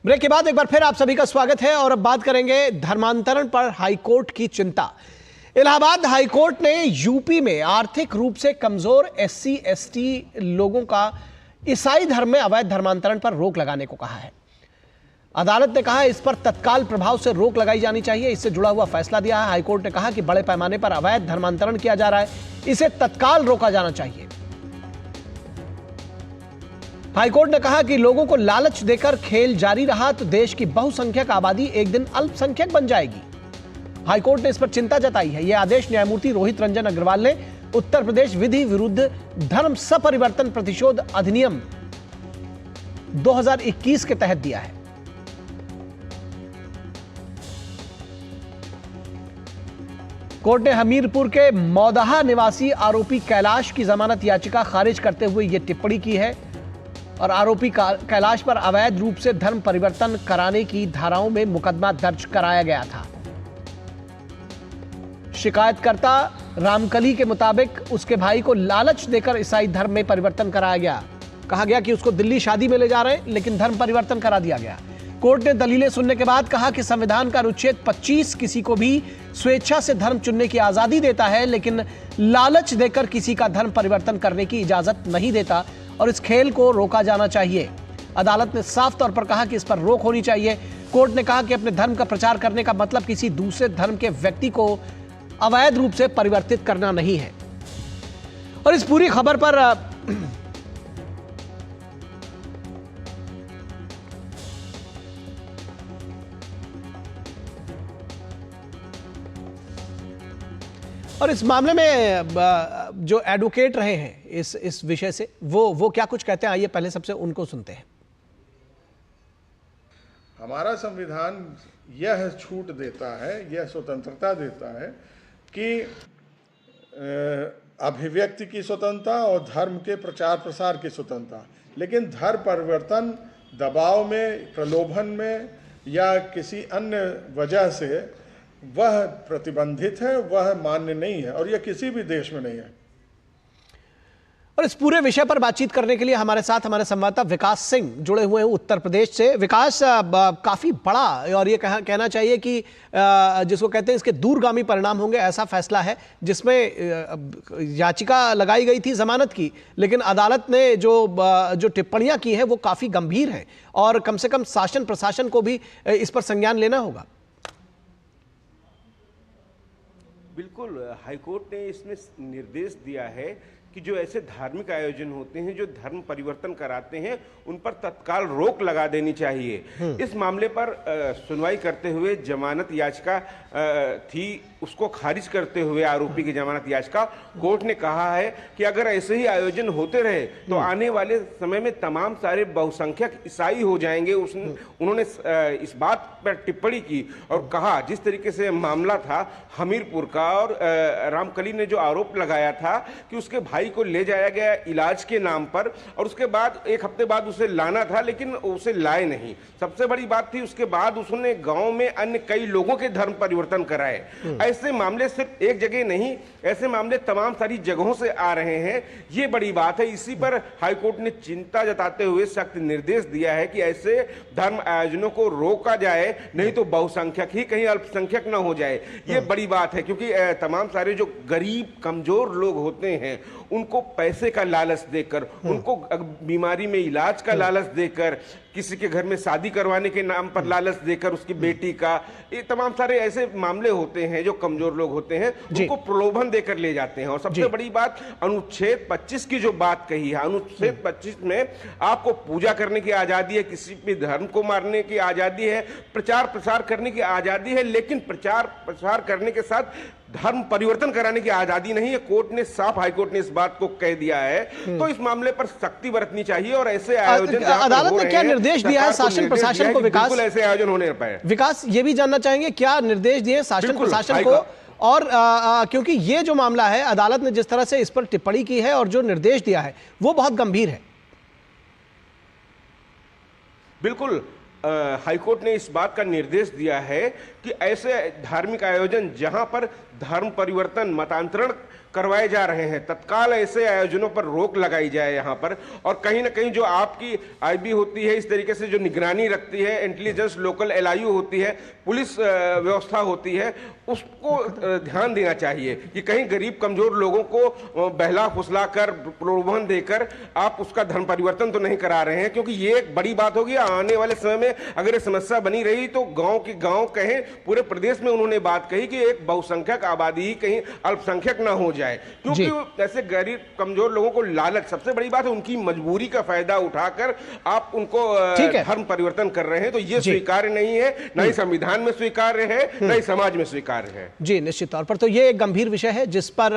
Break के बाद एक बार फिर आप सभी का स्वागत है और अब बात करेंगे धर्मांतरण पर हाईकोर्ट की चिंता। इलाहाबाद हाईकोर्ट ने यूपी में आर्थिक रूप से कमजोर एससी एसटी लोगों का ईसाई धर्म में अवैध धर्मांतरण पर रोक लगाने को कहा है। अदालत ने कहा इस पर तत्काल प्रभाव से रोक लगाई जानी चाहिए। इससे जुड़ा हुआ फैसला दिया है। हाईकोर्ट ने कहा कि बड़े पैमाने पर अवैध धर्मांतरण किया जा रहा है, इसे तत्काल रोका जाना चाहिए। हाईकोर्ट ने कहा कि लोगों को लालच देकर खेल जारी रहा तो देश की बहुसंख्यक आबादी एक दिन अल्पसंख्यक बन जाएगी। हाईकोर्ट ने इस पर चिंता जताई है। यह आदेश न्यायमूर्ति रोहित रंजन अग्रवाल ने उत्तर प्रदेश विधि विरुद्ध धर्म सपरिवर्तन प्रतिशोध अधिनियम 2021 के तहत दिया है। कोर्ट ने हमीरपुर के मौदाहा निवासी आरोपी कैलाश की जमानत याचिका खारिज करते हुए यह टिप्पणी की है और आरोपी कैलाश पर अवैध रूप से धर्म परिवर्तन कराने की धाराओं में मुकदमा दर्ज कराया गया था। शिकायतकर्ता रामकली के मुताबिक उसके भाई को लालच देकर ईसाई धर्म में परिवर्तन कराया गया। कहा गया कि उसको दिल्ली शादी में ले जा रहे हैं, लेकिन धर्म परिवर्तन करा दिया गया। कोर्ट ने दलीलें सुनने के बाद कहा कि संविधान का अनुच्छेद 25 किसी को भी स्वेच्छा से धर्म चुनने की आजादी देता है, लेकिन लालच देकर किसी का धर्म परिवर्तन करने की इजाजत नहीं देता और इस खेल को रोका जाना चाहिए। अदालत ने साफ तौर पर कहा कि इस पर रोक होनी चाहिए। कोर्ट ने कहा कि अपने धर्म का प्रचार करने का मतलब किसी दूसरे धर्म के व्यक्ति को अवैध रूप से परिवर्तित करना नहीं है। और इस पूरी खबर पर और इस मामले में जो एडवोकेट रहे हैं इस विषय से वो क्या कुछ कहते हैं, आइए पहले सबसे उनको सुनते हैं। हमारा संविधान यह छूट देता है, यह स्वतंत्रता देता है कि अभिव्यक्ति की स्वतंत्रता और धर्म के प्रचार प्रसार की स्वतंत्रता, लेकिन धर्म परिवर्तन दबाव में, प्रलोभन में या किसी अन्य वजह से वह प्रतिबंधित है, वह मान्य नहीं है और यह किसी भी देश में नहीं है। और इस पूरे विषय पर बातचीत करने के लिए हमारे साथ हमारे संवाददाता विकास सिंह जुड़े हुए हैं उत्तर प्रदेश से। विकास, काफी बड़ा और ये कहना चाहिए कि जिसको कहते हैं इसके दूरगामी परिणाम होंगे ऐसा फैसला है, जिसमें याचिका लगाई गई थी जमानत की, लेकिन अदालत ने जो टिप्पणियां की हैं वो काफी गंभीर हैं और कम से कम शासन प्रशासन को भी इस पर संज्ञान लेना होगा। बिल्कुल, हाईकोर्ट ने इसमें निर्देश दिया है कि जो ऐसे धार्मिक आयोजन होते हैं जो धर्म परिवर्तन कराते हैं उन पर तत्काल रोक लगा देनी चाहिए। इस मामले पर सुनवाई करते हुए जमानत याचिका थी, उसको खारिज करते हुए आरोपी की जमानत याचिका कोर्ट ने कहा है कि अगर ऐसे ही आयोजन होते रहे तो आने वाले समय में तमाम सारे बहुसंख्यक ईसाई हो जाएंगे। उन्होंने इस बात पर टिप्पणी की और कहा जिस तरीके से मामला था हमीरपुर का और रामकली ने जो आरोप लगाया था कि उसके भाई को ले जाया गया इलाज के नाम पर और उसके बाद एक हफ्ते बाद उसे लाना था लेकिन उसे लाए नहीं। सबसे बड़ी बात थी उसके बाद उसने गांव में अन्य कई लोगों के धर्म परिवर्तन कराए। ऐसे मामले सिर्फ एक जगह नहीं, ऐसे मामले तमाम सारी जगहों से आ रहे हैं। ये बड़ी बात है। इसी पर हाईकोर्ट ने चिंता जताते हुए सख्त निर्देश दिया है कि ऐसे धर्म आयोजनों को रोका जाए, नहीं तो बहुसंख्यक ही कहीं अल्पसंख्यक ना हो जाए। ये बड़ी बात है क्योंकि तमाम सारे जो गरीब कमजोर लोग होते हैं उनको पैसे का लालच देकर, उनको बीमारी में इलाज का लालच देकर, किसी के घर में शादी करवाने के नाम पर लालच देकर उसकी बेटी का, ये तमाम सारे ऐसे मामले होते हैं जो कमजोर लोग होते हैं उनको प्रलोभन देकर ले जाते हैं। और सबसे बड़ी बात अनुच्छेद 25 की जो बात कही है, अनुच्छेद 25 में आपको पूजा करने की आजादी है, किसी भी धर्म को मारने की आजादी है, प्रचार प्रसार करने की आजादी है, लेकिन प्रचार प्रसार करने के साथ धर्म परिवर्तन कराने की आजादी नहीं है। कोर्ट ने साफ, हाईकोर्ट ने इस बात को कह दिया है। तो इस मामले पर सख्ती बरतनी चाहिए और ऐसे आयोजन अदालत ने क्या निर्देश दिया है शासन प्रशासन को? विकास, ऐसे आयोजन होने पाए। विकास, ये भी जानना चाहेंगे क्या निर्देश दिए शासन प्रशासन को? और क्योंकि ये जो मामला है अदालत ने जिस तरह से इस पर टिप्पणी की है और जो निर्देश दिया है वो बहुत गंभीर है। बिल्कुल, हाईकोर्ट ने इस बात का निर्देश दिया है कि ऐसे धार्मिक आयोजन जहां पर धर्म परिवर्तन, मतांतरण करवाए जा रहे हैं। तत्काल ऐसे आयोजनों पर रोक लगाई जाए यहाँ पर, और कहीं ना कहीं जो आपकी आईबी होती है, इस तरीके से जो निगरानी रखती है, इंटेलिजेंस लोकल एलआईयू होती है, पुलिस व्यवस्था होती है, उसको ध्यान देना चाहिए कि कहीं गरीब कमजोर लोगों को बहला फुसला कर, प्रलोभन देकर आप उसका धर्म परिवर्तन तो नहीं करा रहे हैं, क्योंकि ये एक बड़ी बात होगी। आने वाले समय में अगर ये समस्या बनी रही तो गांव के गांव कहें, पूरे प्रदेश में उन्होंने बात कही कि एक बहुसंख्यक आबादी ही कहीं अल्पसंख्यक ना हो जाए, क्योंकि ऐसे गरीब कमजोर लोगों को लालच, सबसे बड़ी बात है उनकी मजबूरी का फायदा उठाकर आप उनको धर्म परिवर्तन कर रहे हैं, तो ये स्वीकार्य नहीं है, ना ही संविधान में स्वीकार्य है, ना ही समाज में स्वीकार्य है। जी, निश्चित तौर पर तो ये एक गंभीर विषय है जिस पर